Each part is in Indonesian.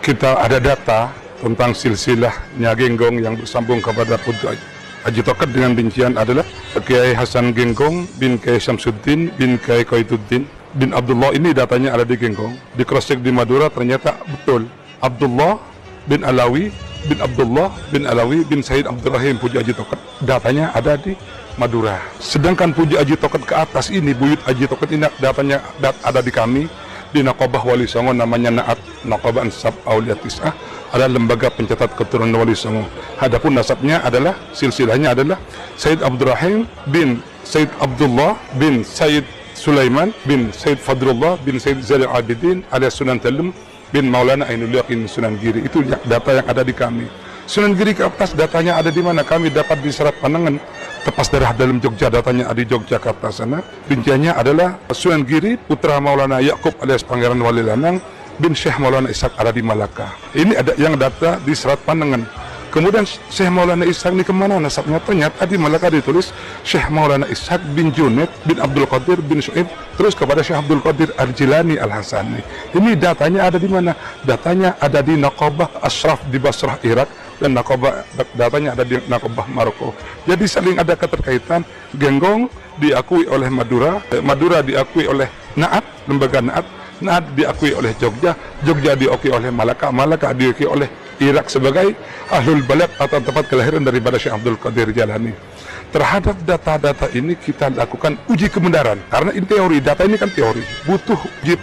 Kita ada data tentang silsilahnya Genggong yang bersambung kepada Putu Haji Tokat dengan rincian adalah Kiai Hasan Genggong bin Kiai Syamsuddin bin Kiai Koituddin bin Abdullah. Ini datanya ada di Genggong. Di cross check di Madura ternyata betul. Abdullah bin Alawi bin Abdullah bin Alawi bin Said Abdurrahim Puji Haji Tokat. Datanya ada di Madura. Sedangkan Puji Haji Tokat ke atas ini, Buyut Haji Tokat ini datanya ada di kami di Nakobah Wali Songo, namanya Naat Nakobah Ansab Aulia Tis'ah, adalah lembaga pencatat keturunan Wali Songo. Adapun nasabnya adalah, silsilahnya adalah Said Abdurrahim bin Said Abdullah bin Said Sulaiman bin Said Fadrullah bin Said Zainal Abidin alias Sunan Telem bin Maulana Ainul Yaqin Sunan Giri. Itu data yang ada di kami. Sunan Giri ke atas datanya ada di mana? Kami dapat di Serat Panangan, Tepas Darah dalam Jogja, datanya ada di Yogyakarta sana. Rinciannya adalah Sunan Giri putra Maulana Yakub alias Pangeran Wali Lanang bin Syekh Maulana Ishak ada di Malaka. Ini ada yang data di Serat Panangan. Kemudian Syekh Maulana Ishak ini kemana nasabnya? Ternyata di Malaka ditulis Syekh Maulana Ishak bin Junaid bin Abdul Qadir bin Syu'ib, terus kepada Syekh Abdul Qadir Al-Jilani Al-Hasani. Ini datanya ada di mana? Datanya ada di Nakobah Ashraf di Basrah, Irak, dan Nakobah datanya ada di Nakobah Maroko. Jadi saling ada keterkaitan. Genggong diakui oleh Madura, Madura diakui oleh Naat, lembaga Naat, Naat diakui oleh Jogja, Jogja diakui oleh Malaka, Malaka diakui oleh Irak sebagai ahlul balad atau tempat kelahiran daripada Syekh Abdul Qadir Jalani. Terhadap data-data ini kita lakukan uji kebenaran, karena ini teori, data ini kan teori, butuh uji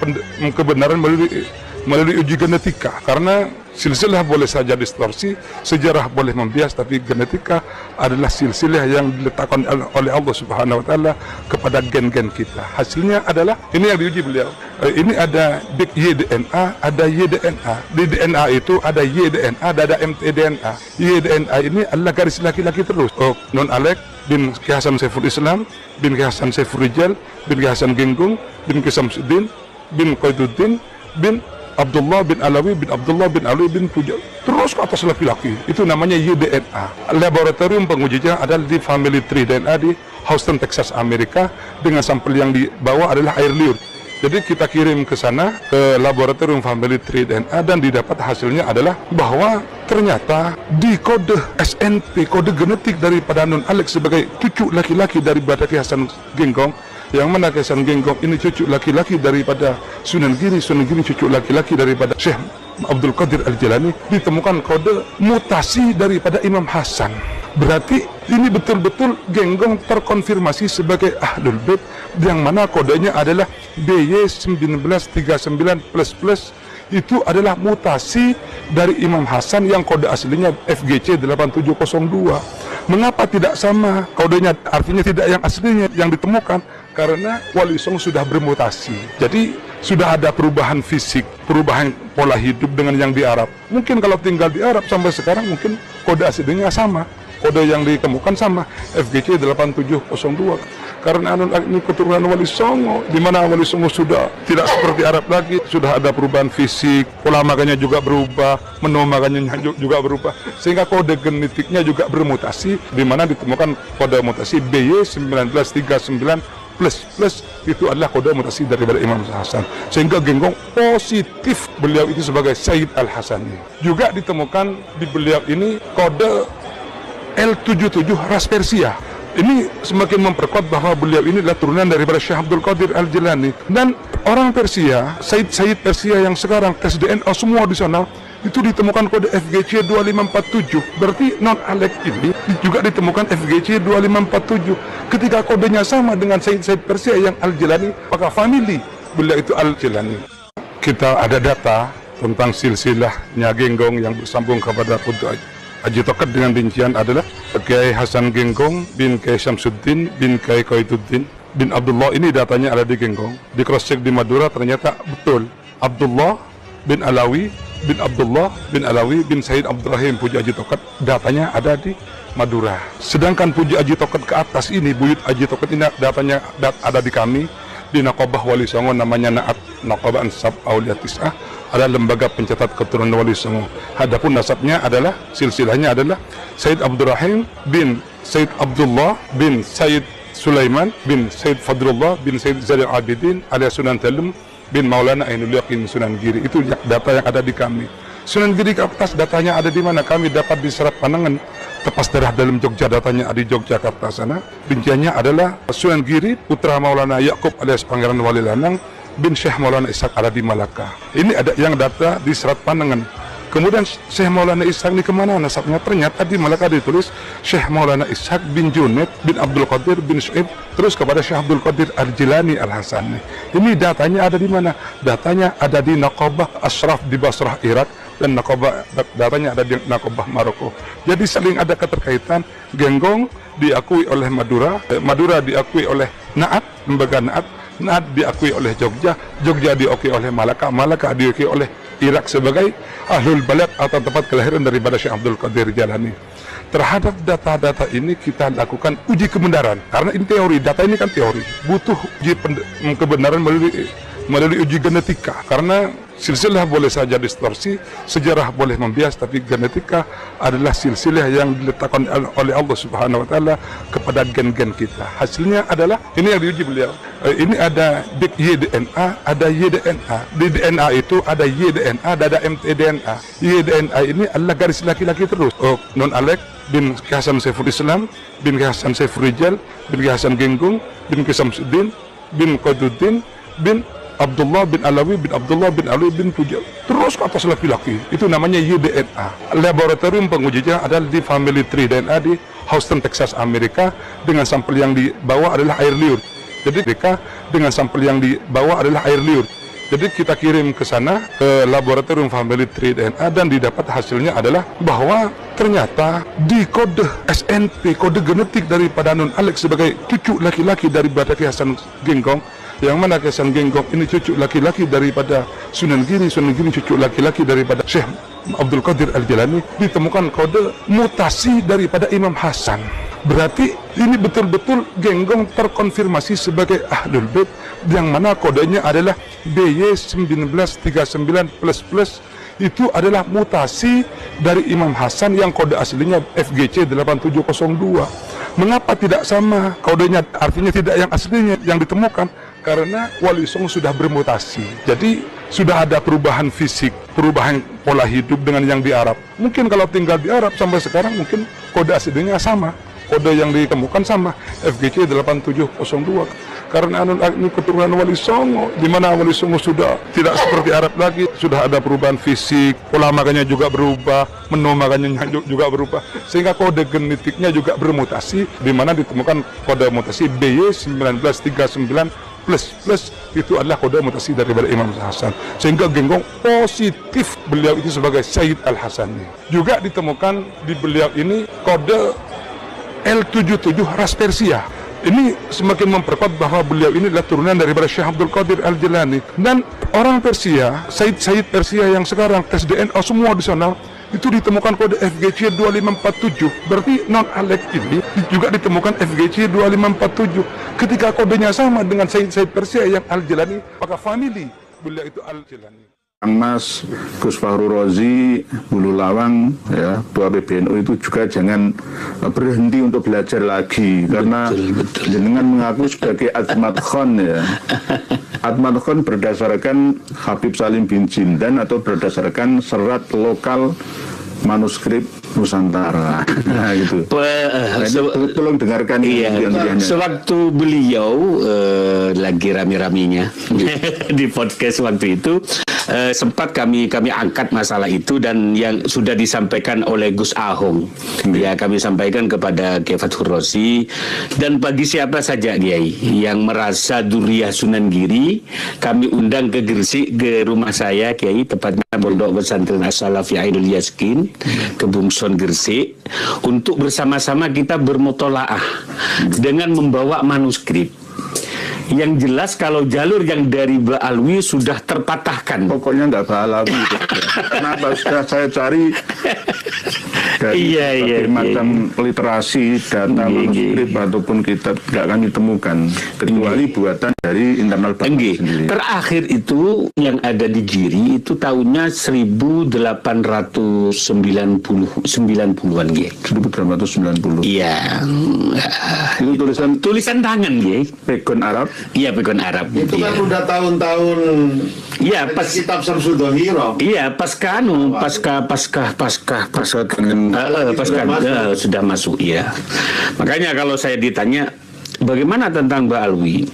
kebenaran melalui uji genetika, karena silsilah boleh saja distorsi, sejarah boleh membias, tapi genetika adalah silsilah yang diletakkan oleh Allah Subhanahu wa Ta'ala kepada gen-gen kita. Hasilnya adalah ini yang diuji beliau. Ini ada YDNA, ada YDNA. Di DNA itu ada YDNA, ada mtDNA. YDNA ini adalah garis laki-laki terus. Non Alek bin Kiai Hasan Saiful Islam bin Kiai Hasan Saiful Rijal bin Kiai Hasan Genggong bin Kiai Syamsuddin bin Koituddin bin Abdullah bin Alawi bin Abdullah bin Alawi bin Puja, terus ke atas laki-laki. Itu namanya YDNA. Laboratorium pengujinya adalah di Family Tree DNA di Houston, Texas, Amerika, dengan sampel yang dibawa adalah air liur. Jadi kita kirim ke sana, ke laboratorium Family Tree DNA, dan didapat hasilnya adalah bahwa ternyata di kode SNP, kode genetik daripada Nun Alex sebagai cucu laki-laki daripada Kiai Hasan Genggong, yang mana Kiai Hasan Genggong ini cucu laki-laki daripada Sunan Giri, Sunan Giri cucu laki-laki daripada Syekh Abdul Qadir Al-Jilani, ditemukan kode mutasi daripada Imam Hasan. Berarti ini betul-betul Genggong terkonfirmasi sebagai Ahlul Bait, yang mana kodenya adalah BY1939++. Itu adalah mutasi dari Imam Hasan yang kode aslinya FGC 8702. Mengapa tidak sama kodenya? Artinya tidak yang aslinya yang ditemukan, karena Wali Songo sudah bermutasi. Jadi sudah ada perubahan fisik, perubahan pola hidup dengan yang di Arab. Mungkin kalau tinggal di Arab sampai sekarang mungkin kode aslinya sama, kode yang ditemukan sama, FGC 8702. Karena ini keturunan Wali Songo, di mana Wali Songo sudah tidak seperti Arab lagi, sudah ada perubahan fisik, pola makannya juga berubah, menu makannya juga berubah, sehingga kode genetiknya juga bermutasi, di mana ditemukan kode mutasi BY1939++. Itu adalah kode mutasi daripada Imam Hasan, sehingga Genggong positif beliau itu sebagai Sayyid Al-Hasani. Juga ditemukan di beliau ini kode L77 ras Persia. Ini semakin memperkuat bahwa beliau ini adalah turunan daripada Syekh Abdul Qadir Al-Jilani. Dan orang Persia, Sayyid Persia yang sekarang tes DNA semua di sana, itu ditemukan kode FGC 2547. Berarti non Alek ini juga ditemukan FGC 2547. Ketika kodenya sama dengan Sayyid Persia yang Al-Jilani, maka family beliau itu Al-Jilani. Kita ada data tentang silsilahnya Genggong yang bersambung kepada Putu Haji Tokat dengan rincian adalah Kiai Hasan Genggong bin Kiai Syamsuddin bin Kiai Koituddin bin Abdullah. Ini datanya ada di Genggong. Di cross check di Madura ternyata betul. Abdullah bin Alawi bin Abdullah bin Alawi bin Said Abdurrahim Puji Haji Tokat, datanya ada di Madura. Sedangkan Puji Haji Tokat ke atas ini, Buyut Haji Tokat ini datanya ada di kami di Nakobah Wali Songo, namanya Naat Nakobah Ansab Aulia Tis'ah, adalah lembaga pencatat keturunan Wali Songo. Adapun nasabnya adalah, silsilahnya adalah Said Abdurrahim bin Said Abdullah bin Said Sulaiman bin Said Fadrullah bin Said Zainal Abidin alias Sunan Telem bin Maulana Ainul Yaqin Sunan Giri. Itu data yang ada di kami. Sunan Giri ke atas datanya ada di mana? Kami dapat di Serat Panangan, Tepas Darah dalam Jogja, datanya ada di Yogyakarta sana. Rinciannya adalah Sunan Giri putra Maulana Yakub alias Pangeran Wali Lanang bin Syekh Maulana Ishak ada di Malaka. Ini ada yang data di Serat Panangan. Kemudian Syekh Maulana Ishak ini kemana nasabnya? Ternyata di Malaka ditulis Syekh Maulana Ishak bin Junaid bin Abdul Qadir bin Syu'ib terus kepada Syekh Abdul Qadir Al-Jilani Al-Hasani. Ini datanya ada di mana? Datanya ada di Naqabah Ashraf di Basrah, Irak, dan datanya ada di Naqabah Maroko. Jadi saling ada keterkaitan. Genggong diakui oleh Madura, Madura diakui oleh Naat, lembaga Naat, Naat diakui oleh Jogja, Jogja diakui oleh Malaka, Malaka diakui oleh Irak sebagai ahlul balad atau tempat kelahiran daripada Syekh Abdul Qadir Jalani. Terhadap data-data ini kita lakukan uji kebenaran, karena ini teori, data ini kan teori, butuh uji kebenaran melalui uji genetika, karena silsilah boleh saja distorsi, sejarah boleh membias, tapi genetika adalah silsilah yang diletakkan oleh Allah Subhanahu wa Ta'ala kepada gen-gen kita. Hasilnya adalah ini yang diuji beliau. Ini ada YDNA, ada YDNA. Di DNA itu ada YDNA, ada mtDNA. YDNA ini adalah garis laki-laki terus. Non Alek bin Hasan Saiful Islam, bin Hasan Saiful Rijal, bin Hasan Genggong, bin Samsudin, bin Qaiduddin, bin Abdullah bin Alawi bin Abdullah bin Alawi bin Tujal, terus ke atas laki-laki. Itu namanya YDNA. Laboratorium pengujinya adalah di Family Tree DNA di Houston, Texas, Amerika, dengan sampel yang dibawa adalah air liur. Jadi mereka dengan sampel yang dibawa adalah air liur. Jadi kita kirim ke sana, ke laboratorium Family Tree DNA, dan didapat hasilnya adalah bahwa ternyata di kode SNP, kode genetik daripada Nun Alek sebagai cucu laki-laki daripada Ki Hasan Genggong, yang mana Ki Hasan Genggong ini cucu laki-laki daripada Sunan Giri, Sunan Giri cucu laki-laki daripada Syekh Abdul Qadir Al-Jilani, ditemukan kode mutasi daripada Imam Hasan. Berarti ini betul-betul Genggong terkonfirmasi sebagai Ahlul Bait, yang mana kodenya adalah BY1939++. Itu adalah mutasi dari Imam Hasan yang kode aslinya FGC 8702. Mengapa tidak sama kodenya? Artinya tidak yang aslinya yang ditemukan, karena Wali Songo sudah bermutasi. Jadi sudah ada perubahan fisik, perubahan pola hidup dengan yang di Arab. Mungkin kalau tinggal di Arab sampai sekarang mungkin kode aslinya sama, kode yang ditemukan sama FGC 8702. Karena ini keturunan Wali Songo, di mana Wali Songo sudah tidak seperti Arab lagi, sudah ada perubahan fisik, pola makannya juga berubah, menu makannya juga berubah, sehingga kode genetiknya juga bermutasi, di mana ditemukan kode mutasi BY1939++. Itu adalah kode mutasi daripada Imam Hasan, sehingga Genggong positif beliau itu sebagai Sayyid Al-Hasani. Juga ditemukan di beliau ini kode L77 ras Persia. Ini semakin memperkuat bahwa beliau ini adalah turunan daripada Syekh Abdul Qadir Al-Jilani. Dan orang Persia, Sayyid Persia yang sekarang tes DNA semua di sana, itu ditemukan kode FGC 2547. Berarti Non Alek ini juga ditemukan FGC 2547. Ketika kodenya sama dengan Sayyid Persia yang Al-Jilani, maka family beliau itu Al-Jilani. Mas Gus Fahru Rozi, Bulu Lawang, ya, Ketua PBNU itu juga jangan berhenti untuk belajar lagi, karena jenengan mengaku sebagai Atmat Khon, ya. Atmat Khon berdasarkan Habib Salim bin Jindan atau berdasarkan serat lokal manuskrip Nusantara. Nah, gitu. Tolong dengarkan. Iya, sewaktu beliau lagi rame-ramenya di podcast waktu itu, sempat kami angkat masalah itu, dan yang sudah disampaikan oleh Gus Ahong. Ya, kami sampaikan kepada Kiai Fathur Rozi, dan bagi siapa saja Kiai yang merasa Duriyah Sunan Giri, kami undang ke Gresik, ke rumah saya Kiai, tepatnya Pondok Pesantren As-Salafi Ainul Yaskin, ke Bungson Gresik, untuk bersama-sama kita bermutolaah dengan membawa manuskrip. Yang jelas kalau jalur yang dari Ba'alwi sudah terpatahkan. Pokoknya nggak Ba'alwi. Kenapa sudah saya cari dari berbagai macam literasi, data, manuskrip ataupun kitab tidak kami temukan kecuali buatan dari internal Bapak sendiri. Terakhir itu yang ada di Giri itu tahunnya 1890-90-an G. 1890. Iya. Itu Tulisan tangan G. pegon Arab. Iya, pegon Arab. Itu kan udah tahun-tahun Iya, pas kitab Samsudahiro. Iya, pasca sudah masuk, iya. Makanya kalau saya ditanya bagaimana tentang Mbak Alwi,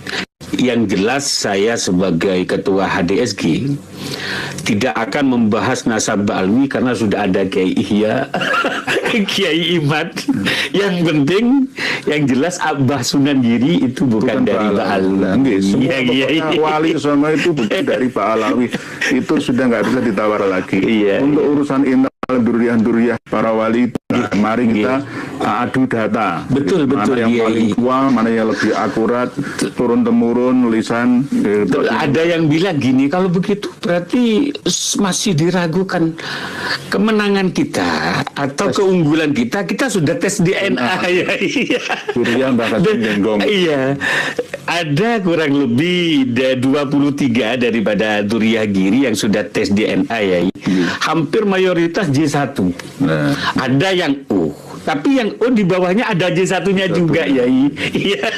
yang jelas saya sebagai ketua HDSG tidak akan membahas nasab Mbak Alwi karena sudah ada Kiai Ihya, Kiai Imad. Yang penting, yang jelas Abah Sunan Giri itu bukan dari Mbak Alwi. Semua wali sama itu bukan dari Pak Alawi. Itu sudah nggak bisa ditawar lagi. Untuk urusan internal durian para wali, mari kita adu data. Betul. Mana yang paling tua, mana yang lebih akurat, turun temurun lisan. Ada yang bilang gini, kalau begitu berarti masih diragukan kemenangan kita atau keunggulan kita. Kita sudah tes DNA. Durian bahkan Genggong. Iya, ada kurang lebih 23 daripada Duriah Giri yang sudah tes DNA ya. Hampir mayoritas J1. Ada yang O. Tapi yang O di bawahnya ada J1-nya juga ya. Iya.